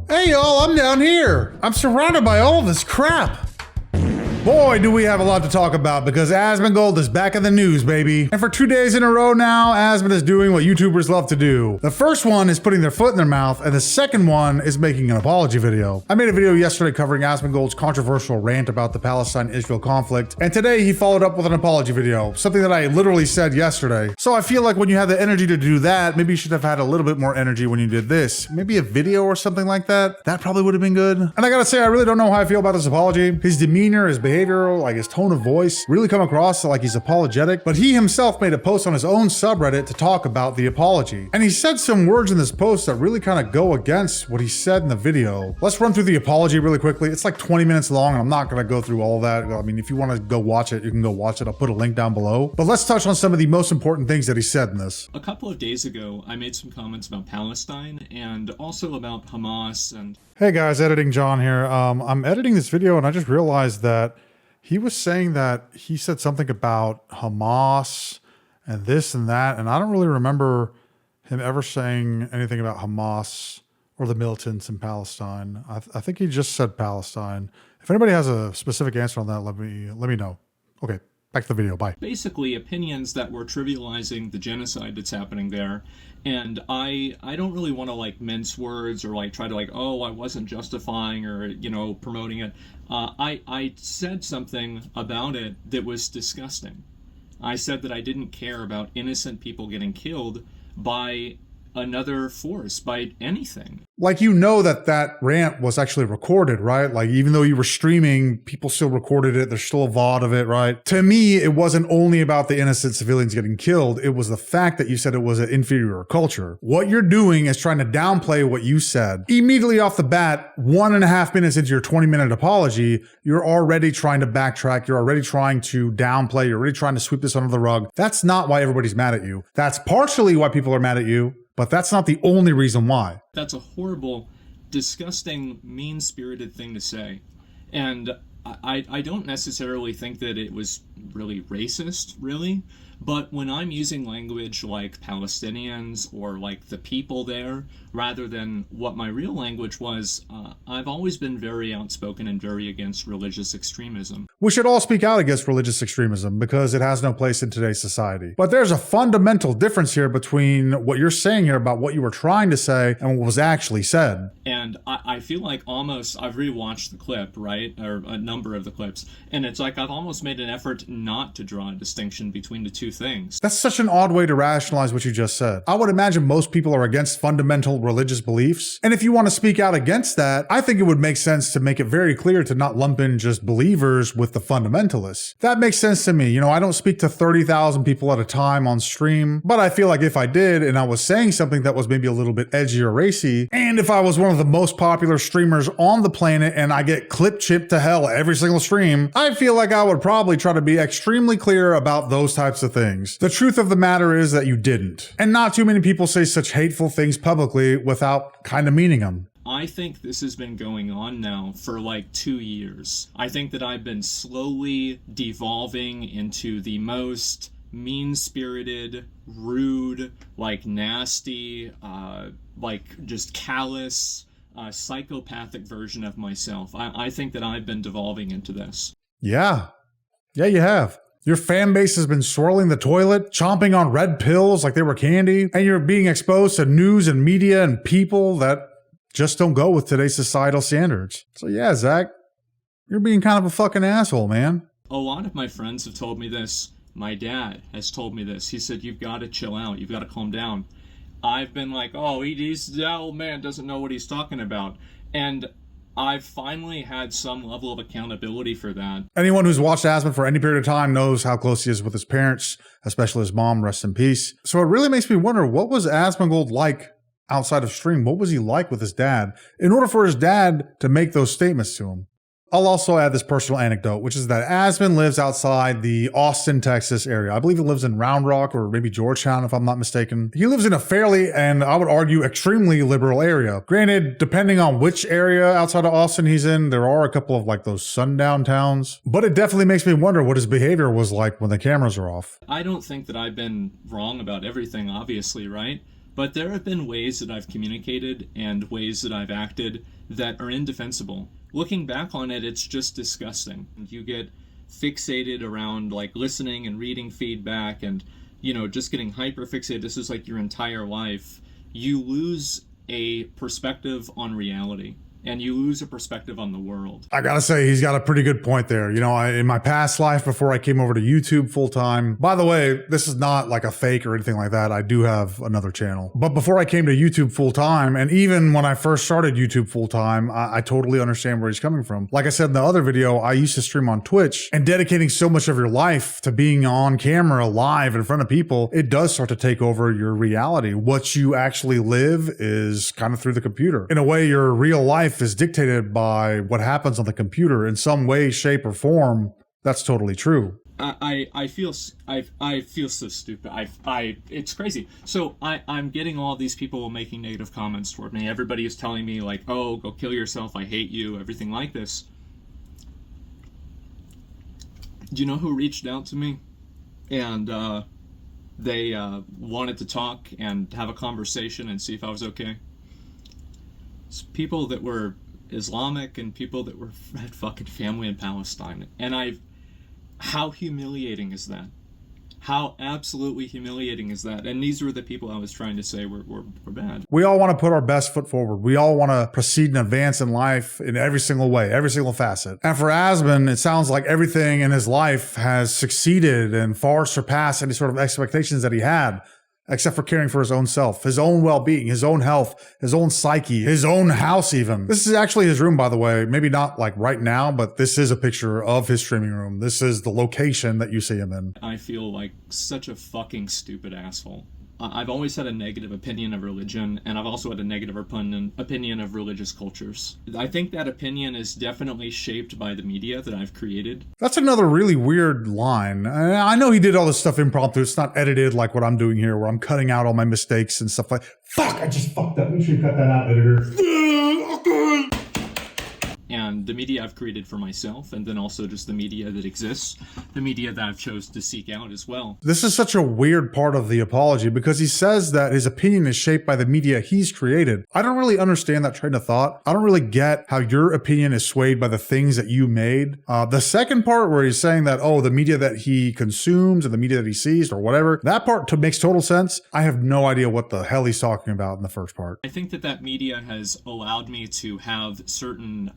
Hey y'all, I'm down here. I'm surrounded by all this crap. Boy, do we have a lot to talk about because Asmongold is back in the news, baby. And for 2 days in a row now, Asmon is doing what YouTubers love to do. The first one is putting their foot in their mouth, and the second one is making an apology video. I made a video yesterday covering Asmongold's controversial rant about the Palestine-Israel conflict, and today he followed up with an apology video, something that I literally said yesterday. So I feel like when you have the energy to do that, maybe you should have had a little bit more energy when you did this. Maybe a video or something like that. That probably would have been good. And I gotta say, I really don't know how I feel about this apology. His demeanor, his behavior, like his tone of voice, really come across like he's apologetic, but he himself made a post on his own subreddit to talk about the apology. And he said some words in this post that really kind of go against what he said in the video. Let's run through the apology really quickly. It's like 20 minutes long, and I'm not gonna go through all of that. I mean, if you wanna go watch it, you can go watch it. I'll put a link down below. But let's touch on some of the most important things that he said in this. A couple of days ago, I made some comments about Palestine and also about Hamas and... Hey guys, Editing John here. I'm editing this video and I just realized that he was saying that he said something about Hamas and this and that, and I don't really remember him ever saying anything about Hamas or the militants in Palestine. I think he just said Palestine. If anybody has a specific answer on that, let me know. Okay, back to the video, bye. Basically opinions that were trivializing the genocide that's happening there. And I don't really want to like mince words or like try to like, oh, I wasn't justifying or, you know, promoting it. I said something about it that was disgusting. I said that I didn't care about innocent people getting killed by another force, by anything. Like, you know that rant was actually recorded, right? Like, even though you were streaming, people still recorded it. There's still a VOD of it, right? To me, it wasn't only about the innocent civilians getting killed. It was the fact that you said it was an inferior culture. What you're doing is trying to downplay what you said. Immediately off the bat, 1.5 minutes into your 20-minute apology, you're already trying to backtrack. You're already trying to downplay. You're already trying to sweep this under the rug. That's not why everybody's mad at you. That's partially why people are mad at you, but that's not the only reason why. That's a horrible, disgusting, mean-spirited thing to say. And I don't necessarily think that it was really racist, really. But when I'm using language like Palestinians or like the people there, rather than what my real language was, I've always been very outspoken and very against religious extremism. We should all speak out against religious extremism because it has no place in today's society. But there's a fundamental difference here between what you're saying here about what you were trying to say and what was actually said. And I feel like almost, I've rewatched the clip, right? Or a number of the clips. And it's like I've almost made an effort not to draw a distinction between the two things. That's such an odd way to rationalize what you just said. I would imagine most people are against fundamental religious beliefs. And if you want to speak out against that, I think it would make sense to make it very clear to not lump in just believers with the fundamentalists. That makes sense to me. You know, I don't speak to 30,000 people at a time on stream, but I feel like if I did and I was saying something that was maybe a little bit edgy or racy, and if I was one of the most popular streamers on the planet and I get clip chipped to hell every single stream, I feel like I would probably try to be extremely clear about those types of things. The truth of the matter is that you didn't. And not too many people say such hateful things publicly without kind of meaning them. I think this has been going on now for like 2 years. I think that I've been slowly devolving into the most mean-spirited, rude, like nasty, like just callous, psychopathic version of myself. I think that I've been devolving into this. Yeah, you have. Your fan base has been swirling the toilet, chomping on red pills like they were candy, and you're being exposed to news and media and people that just don't go with today's societal standards. So yeah, Zach, you're being kind of a fucking asshole, man. A lot of my friends have told me this. My dad has told me this. He said, you've got to chill out. You've got to calm down. I've been like, oh, that old man doesn't know what he's talking about. And I've finally had some level of accountability for that. Anyone who's watched Asmon for any period of time knows how close he is with his parents, especially his mom, rest in peace. So it really makes me wonder, what was Asmongold like outside of stream? What was he like with his dad in order for his dad to make those statements to him? I'll also add this personal anecdote, which is that Asmon lives outside the Austin, Texas area. I believe he lives in Round Rock or maybe Georgetown, if I'm not mistaken. He lives in a fairly, and I would argue, extremely liberal area. Granted, depending on which area outside of Austin he's in, there are a couple of like those sundown towns. But it definitely makes me wonder what his behavior was like when the cameras are off. I don't think that I've been wrong about everything, obviously, right? But there have been ways that I've communicated and ways that I've acted that are indefensible. Looking back on it, it's just disgusting. You get fixated around like listening and reading feedback and, you know, just getting hyper fixated. This is like your entire life. You lose a perspective on reality. And you lose a perspective on the world. I gotta say, he's got a pretty good point there. You know, in my past life, before I came over to YouTube full time, by the way, this is not like a fake or anything like that. I do have another channel. But before I came to YouTube full time, and even when I first started YouTube full time, I totally understand where he's coming from. Like I said in the other video, I used to stream on Twitch, and dedicating so much of your life to being on camera live in front of people, it does start to take over your reality. What you actually live is kind of through the computer. In a way, your real life is dictated by what happens on the computer in some way, shape, or form. That's totally true. I feel so stupid. It's crazy. So I'm getting all these people making negative comments toward me. Everybody is telling me like, oh, go kill yourself. I hate you. Everything like this. Do you know who reached out to me? And they wanted to talk and have a conversation and see if I was okay. It's people that were Islamic and people that had fucking family in Palestine. And how humiliating is that? How absolutely humiliating is that? And these were the people I was trying to say were bad. We all want to put our best foot forward. We all want to proceed and advance in life in every single way, every single facet. And for Asmon, it sounds like everything in his life has succeeded and far surpassed any sort of expectations that he had, except for caring for his own self, his own well-being, his own health, his own psyche, his own house even. This is actually his room, by the way. Maybe not like right now, but this is a picture of his streaming room. This is the location that you see him in. I feel like such a fucking stupid asshole. I've always had a negative opinion of religion, and I've also had a negative opinion of religious cultures. I think that opinion is definitely shaped by the media that I've created. That's another really weird line. I know he did all this stuff impromptu. It's not edited like what I'm doing here, where I'm cutting out all my mistakes and stuff like, fuck, I just fucked up. Make sure you cut that out, editor. And the media I've created for myself, and then also just the media that exists, the media that I've chose to seek out as well. This is such a weird part of the apology because he says that his opinion is shaped by the media he's created. I don't really understand that train of thought. I don't really get how your opinion is swayed by the things that you made. The second part where he's saying that, oh, the media that he consumes and the media that he sees or whatever, that part makes total sense. I have no idea what the hell he's talking about in the first part. I think that media has allowed me to have certain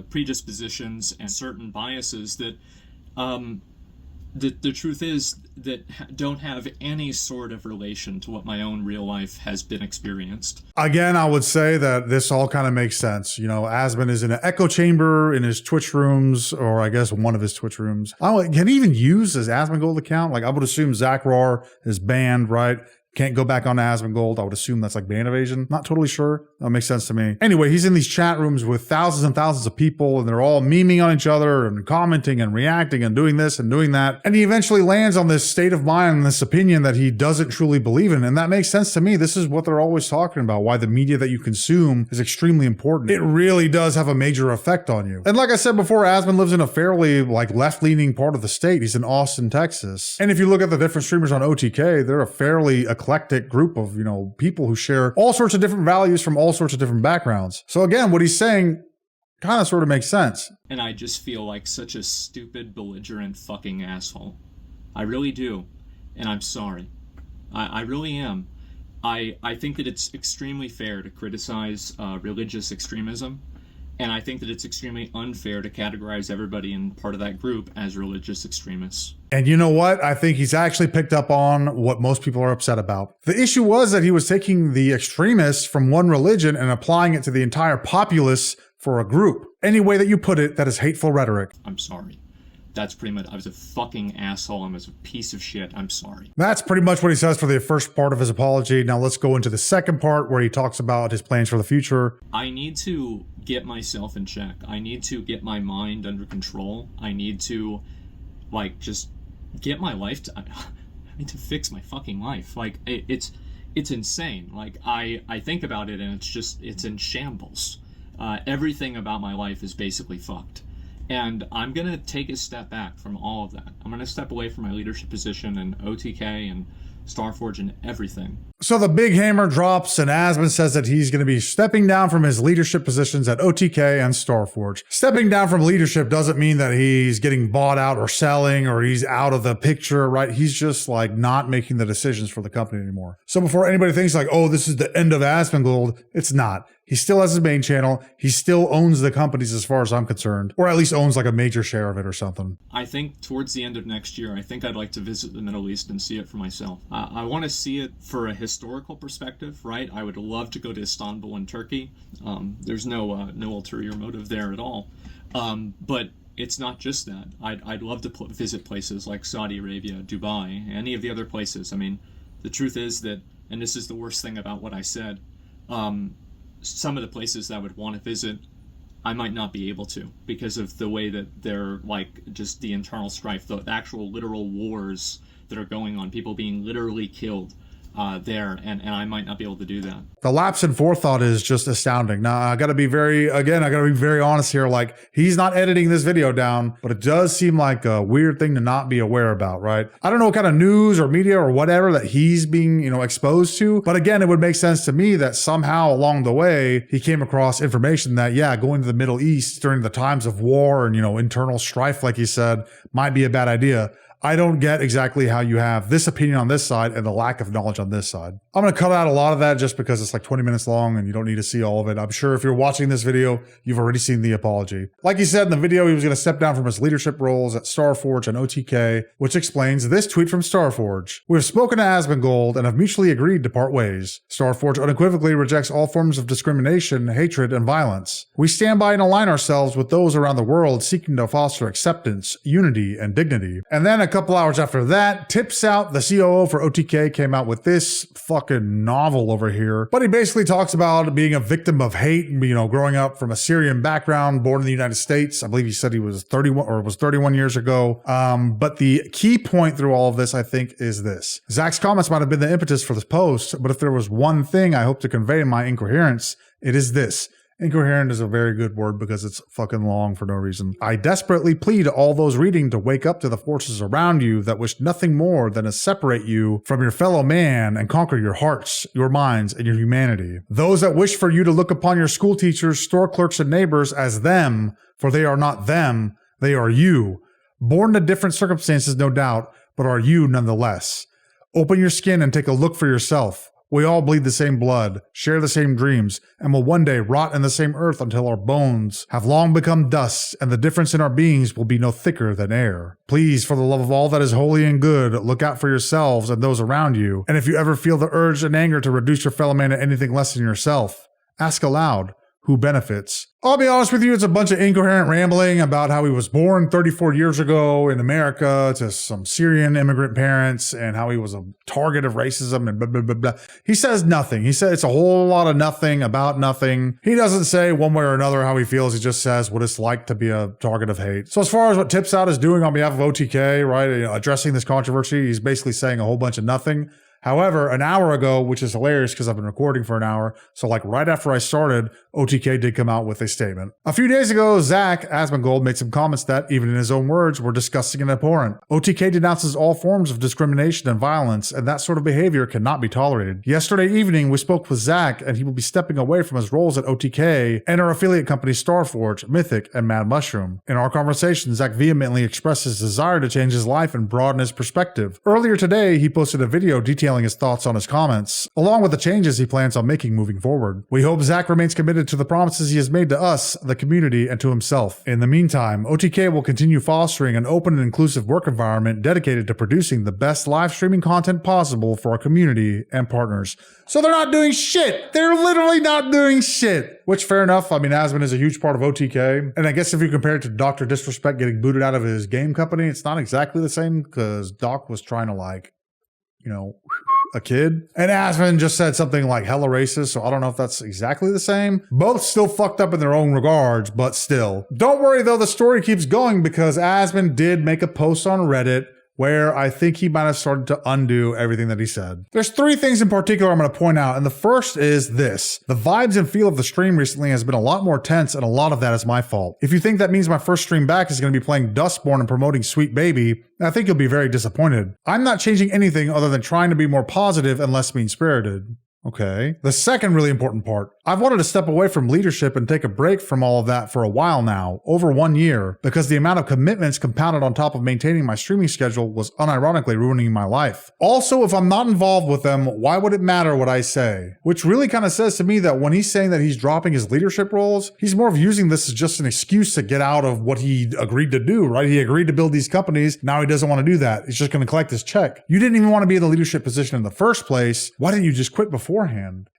predispositions and certain biases that the truth is that don't have any sort of relation to what my own real life has been experienced. Again, I would say that this all kind of makes sense. You know, Asmon is in an echo chamber in his Twitch rooms, or I guess one of his Twitch rooms. Can he even use his Asmongold account? Like, I would assume Zach Rohr is banned, right? Can't go back on Asmongold. I would assume that's like ban evasion. Not totally sure. That makes sense to me. Anyway, he's in these chat rooms with thousands and thousands of people, and they're all memeing on each other and commenting and reacting and doing this and doing that. And he eventually lands on this state of mind and this opinion that he doesn't truly believe in. And that makes sense to me. This is what they're always talking about, why the media that you consume is extremely important. It really does have a major effect on you. And like I said before, Asmon lives in a fairly like left-leaning part of the state. He's in Austin, Texas. And if you look at the different streamers on OTK, they're a fairly eclectic group of, you know, people who share all sorts of different values from all sorts of different backgrounds. So again, what he's saying kind of sort of makes sense. And I just feel like such a stupid, belligerent fucking asshole. I really do. And I'm sorry. I really am. I think that it's extremely fair to criticize religious extremism. And I think that it's extremely unfair to categorize everybody in part of that group as religious extremists. And you know what? I think he's actually picked up on what most people are upset about. The issue was that he was taking the extremists from one religion and applying it to the entire populace for a group. Any way that you put it, that is hateful rhetoric. I'm sorry. That's pretty much, I was a fucking asshole. I was a piece of shit. I'm sorry. That's pretty much what he says for the first part of his apology. Now let's go into the second part where he talks about his plans for the future. I need to get myself in check. I need to get my mind under control. I need to, like, just get my life I need to fix my fucking life. Like, it's insane. Like, I think about it and it's in shambles. Everything about my life is basically fucked. And I'm going to take a step back from all of that. I'm going to step away from my leadership position in OTK and Starforge and everything. So the big hammer drops and Asmon says that he's going to be stepping down from his leadership positions at OTK and Starforge. Stepping down from leadership doesn't mean that he's getting bought out or selling or he's out of the picture, right? He's just like not making the decisions for the company anymore. So before anybody thinks like, oh, this is the end of Asmongold, it's not. He still has his main channel. He still owns the companies as far as I'm concerned, or at least owns like a major share of it or something. I think towards the end of next year, I think I'd like to visit the Middle East and see it for myself. I want to see it for a historical perspective, right? I would love to go to Istanbul in Turkey. There's no ulterior motive there at all. But it's not just that. I'd love to visit places like Saudi Arabia, Dubai, any of the other places. I mean, the truth is that, and this is the worst thing about what I said, some of the places that I would want to visit, I might not be able to because of the way that they're like just the internal strife, the actual literal wars that are going on, people being literally killed there, and I might not be able to do that. The lapse in forethought is just astounding. Now, I gotta be very honest here. Like, he's not editing this video down, but it does seem like a weird thing to not be aware about, right? I don't know what kind of news or media or whatever that he's being, exposed to, but again, it would make sense to me that somehow along the way, he came across information that, yeah, going to the Middle East during the times of war and, internal strife, like he said, might be a bad idea. I don't get exactly how you have this opinion on this side and the lack of knowledge on this side. I'm going to cut out a lot of that just because it's like 20 minutes long and you don't need to see all of it. I'm sure if you're watching this video, you've already seen the apology. Like he said in the video, he was going to step down from his leadership roles at Starforge and OTK, which explains this tweet from Starforge. We have spoken to Asmongold and have mutually agreed to part ways. Starforge unequivocally rejects all forms of discrimination, hatred, and violence. We stand by and align ourselves with those around the world seeking to foster acceptance, unity, and dignity. And then a couple hours after that, Tips Out, the COO for OTK, came out with this fucking novel over here. But he basically talks about being a victim of hate, growing up from a Syrian background, born in the United States. I believe he said he was 31 years ago. But the key point through all of this, I think, is this. Zach's comments might have been the impetus for this post, but if there was one thing I hope to convey in my incoherence, it is this. Incoherent is a very good word because it's fucking long for no reason. I desperately plead to all those reading to wake up to the forces around you that wish nothing more than to separate you from your fellow man and conquer your hearts, your minds, and your humanity. Those that wish for you to look upon your school teachers, store clerks, and neighbors as them, for they are not them, they are you. Born to different circumstances, no doubt, but are you nonetheless. Open your skin and take a look for yourself. We all bleed the same blood, share the same dreams, and will one day rot in the same earth until our bones have long become dust, and the difference in our beings will be no thicker than air. Please, for the love of all that is holy and good, look out for yourselves and those around you, and if you ever feel the urge and anger to reduce your fellow man to anything less than yourself, ask aloud, who benefits? I'll be honest with you, it's a bunch of incoherent rambling about how he was born 34 years ago in America to some Syrian immigrant parents and how he was a target of racism and blah, blah, blah, blah. He says nothing. He said it's a whole lot of nothing about nothing. He doesn't say one way or another how he feels. He just says what it's like to be a target of hate. So as far as what Tips Out is doing on behalf of OTK, right, addressing this controversy, he's basically saying a whole bunch of nothing. However, an hour ago, which is hilarious because I've been recording for an hour, so like right after I started, OTK did come out with a statement. A few days ago, Zach Asmongold made some comments that, even in his own words, were disgusting and abhorrent. OTK denounces all forms of discrimination and violence, and that sort of behavior cannot be tolerated. Yesterday evening, we spoke with Zach, and he will be stepping away from his roles at OTK and our affiliate companies Starforge, Mythic, and Mad Mushroom. In our conversation, Zach vehemently expressed his desire to change his life and broaden his perspective. Earlier today, he posted a video detailing his thoughts on his comments, along with the changes he plans on making moving forward. We hope Zach remains committed to the promises he has made to us, the community, and to himself. In the meantime, OTK will continue fostering an open and inclusive work environment dedicated to producing the best live streaming content possible for our community and partners. So they're not doing shit. They're literally not doing shit. Which, fair enough. I mean, Asmon is a huge part of OTK. And I guess if you compare it to Dr. Disrespect getting booted out of his game company, it's not exactly the same because Doc was trying to a kid. And Asmon just said something like hella racist, so I don't know if that's exactly the same. Both still fucked up in their own regards, but still. Don't worry though, the story keeps going because Asmon did make a post on Reddit where I think he might have started to undo everything that he said. There's 3 things in particular I'm going to point out, and the first is this. The vibes and feel of the stream recently has been a lot more tense, and a lot of that is my fault. If you think that means my first stream back is going to be playing Dustborn and promoting Sweet Baby, I think you'll be very disappointed. I'm not changing anything other than trying to be more positive and less mean-spirited. Okay. The second really important part. I've wanted to step away from leadership and take a break from all of that for a while now, over 1 year, because the amount of commitments compounded on top of maintaining my streaming schedule was unironically ruining my life. Also, if I'm not involved with them, why would it matter what I say? Which really kind of says to me that when he's saying that he's dropping his leadership roles, he's more of using this as just an excuse to get out of what he agreed to do, right? He agreed to build these companies. Now he doesn't want to do that. He's just going to collect his check. You didn't even want to be in the leadership position in the first place. Why didn't you just quit beforehand?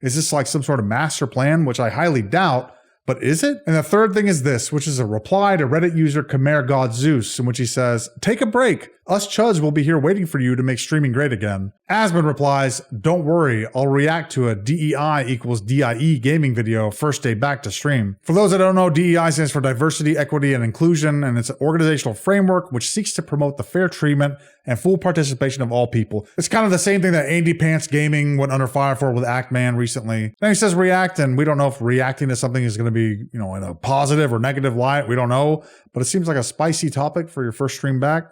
Is this like some sort of master plan, which I highly doubt, but is it? And the third thing is this, which is a reply to Reddit user Khmer God Zeus, in which he says, "Take a break. Us chuds will be here waiting for you to make streaming great again." Asmon replies, "Don't worry, I'll react to a DEI equals DIE gaming video first day back to stream." For those that don't know, DEI stands for Diversity, Equity, and Inclusion, and it's an organizational framework which seeks to promote the fair treatment and full participation of all people. It's kind of the same thing that Andy Pants Gaming went under fire for with Actman recently. Then he says react, and we don't know if reacting to something is going to be, in a positive or negative light. We don't know, but it seems like a spicy topic for your first stream back.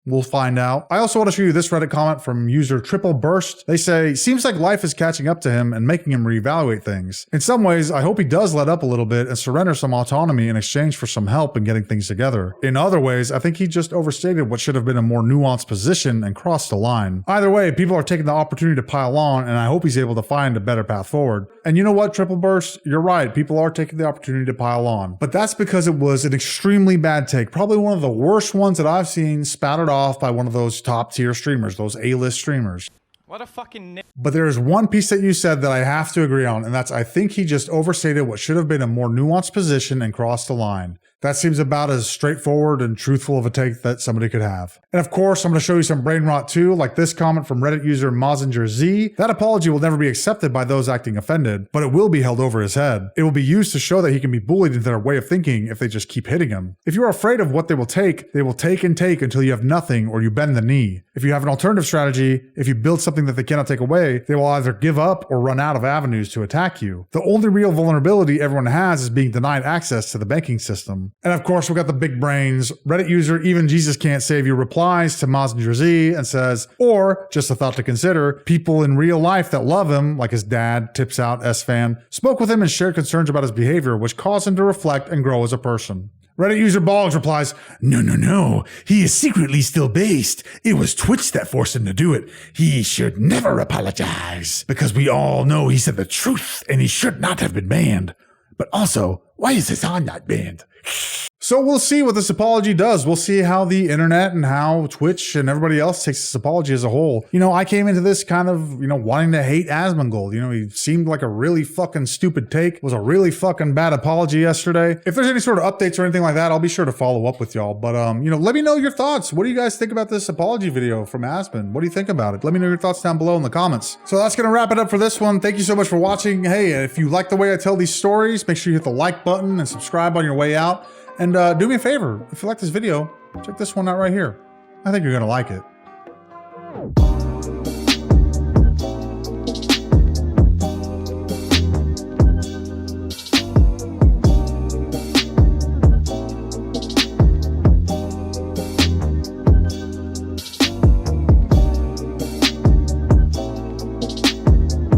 We'll find out. I also want to show you this Reddit comment from user Triple Burst. They say, "Seems like life is catching up to him and making him reevaluate things. In some ways, I hope he does let up a little bit and surrender some autonomy in exchange for some help in getting things together. In other ways, I think he just overstated what should have been a more nuanced position and crossed the line. Either way, people are taking the opportunity to pile on, and I hope he's able to find a better path forward." And you know what, Triple Burst? You're right. People are taking the opportunity to pile on. But that's because it was an extremely bad take. Probably one of the worst ones that I've seen spouted off by one of those top tier streamers, those A-list streamers. What a fucking... But there is one piece that you said that I have to agree on, and that's I think he just overstated what should have been a more nuanced position and crossed the line. That seems about as straightforward and truthful of a take that somebody could have. And of course, I'm going to show you some brain rot too, like this comment from Reddit user Mazinger Z. That apology will never be accepted by those acting offended, but it will be held over his head. It will be used to show that he can be bullied into their way of thinking if they just keep hitting him. If you are afraid of what they will take and take until you have nothing or you bend the knee. If you have an alternative strategy, if you build something that they cannot take away, they will either give up or run out of avenues to attack you. The only real vulnerability everyone has is being denied access to the banking system. And of course, we got the big brains. Reddit user Even Jesus Can't Save You replies to Mazinger Z and says, or, just a thought to consider, people in real life that love him, like his dad, tips out S-Fan, spoke with him and shared concerns about his behavior, which caused him to reflect and grow as a person. Reddit user Boggs replies, No. He is secretly still based. It was Twitch that forced him to do it. He should never apologize. Because we all know he said the truth and he should not have been banned. But also, why is Hassan not banned? So we'll see what this apology does. We'll see how the internet and how Twitch and everybody else takes this apology as a whole. I came into this kind of, wanting to hate Asmongold. He seemed like a really fucking stupid take. It was a really fucking bad apology yesterday. If there's any sort of updates or anything like that, I'll be sure to follow up with y'all. But, let me know your thoughts. What do you guys think about this apology video from Asmon? What do you think about it? Let me know your thoughts down below in the comments. So that's going to wrap it up for this one. Thank you so much for watching. Hey, if you like the way I tell these stories, make sure you hit the like button and subscribe on your way out. And do me a favor, if you like this video, check this one out right here. I think you're going to like it.